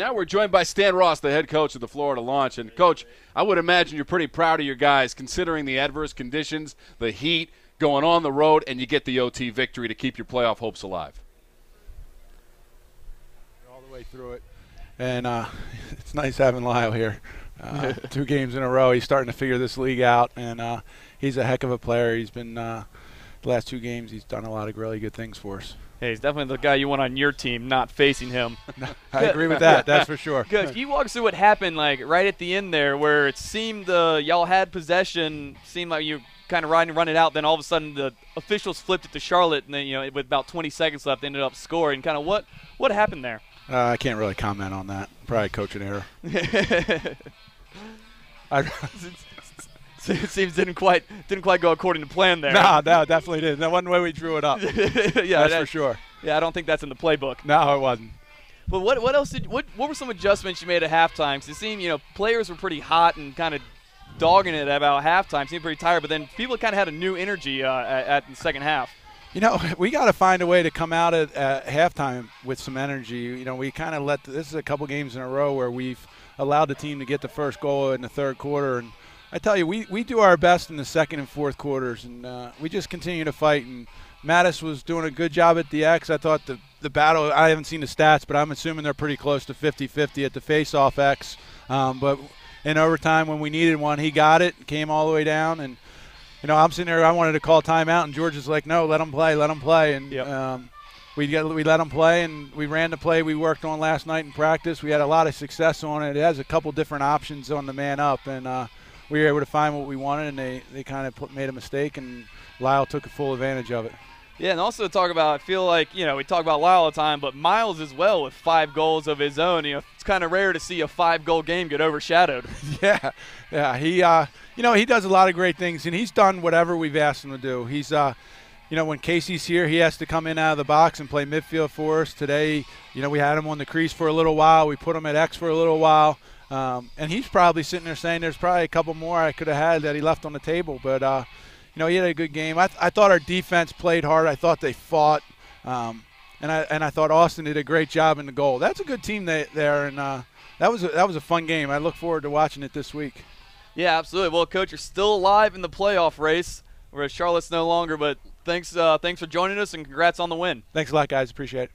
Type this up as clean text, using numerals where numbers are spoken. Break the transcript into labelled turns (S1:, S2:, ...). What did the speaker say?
S1: now we're joined by Stan Ross, the head coach of the Florida Launch. And, Coach, I would imagine you're pretty proud of your guys considering the adverse conditions, the heat, going on the road, and you get the OT victory to keep your playoff hopes alive.
S2: All the way through it. And it's nice having Lyle here. 2 games in a row. He's starting to figure this league out, and he's a heck of a player. He's been the last 2 games, he's done a lot of really good things for us.
S3: Hey, he's definitely the guy you want on your team, not facing him.
S2: I agree with that. That's for sure.
S3: Good. Can you walk us through what happened, like right at the end there, where it seemed y'all had possession, seemed like you kind of run it out, then all of a sudden the officials flipped it to Charlotte, and then with about 20 seconds left, they ended up scoring. Kind of what happened there?
S2: I can't really comment on that. Probably coaching error.
S3: It seems didn't quite go according to plan there.
S2: No, definitely didn't. That wasn't the way we drew it up.
S3: Yeah,
S2: that's for sure.
S3: Yeah, I don't think that's in the playbook.
S2: No, it wasn't.
S3: But what else what were some adjustments you made at halftime? Because it seemed players were pretty hot and kind of dogging it about halftime. Seemed pretty tired, but then people kind of had a new energy at the second half.
S2: We got to find a way to come out at halftime with some energy. We kind of this is a couple games in a row where we've allowed the team to get the first goal in the third quarter, and I tell you, we do our best in the second and fourth quarters, and we just continue to fight. And Mattis was doing a good job at the X. I thought the battle, I haven't seen the stats, but I'm assuming they're pretty close to 50-50 at the face-off X. But in overtime, when we needed one, he got it, came all the way down. And, I'm sitting there, I wanted to call timeout, and George is like, no, let him play. And
S3: yep.
S2: We let them play, and we ran the play we worked on last night in practice. We had a lot of success on it. It has a couple different options on the man up, and we were able to find what we wanted, and they kind of made a mistake, and Lyle took full advantage of it.
S3: Yeah, and also talk about, I feel like, we talk about Lyle all the time, but Miles as well with 5 goals of his own. It's kind of rare to see a 5-goal game get overshadowed.
S2: Yeah. He, he does a lot of great things, and he's done whatever we've asked him to do. He's, when Casey's here, he has to come in out of the box and play midfield for us. Today, we had him on the crease for a little while. We put him at X for a little while. And he's probably sitting there saying there's probably a couple more I could have had that he left on the table. But, he had a good game. I thought our defense played hard. I thought they fought. And I thought Austin did a great job in the goal. That's a good team there, and that was a fun game. I look forward to watching it this week.
S3: Yeah, absolutely. Well, Coach, you're still alive in the playoff race, whereas Charlotte's no longer. But thanks for joining us, and congrats on the win.
S2: Thanks a lot, guys. Appreciate it.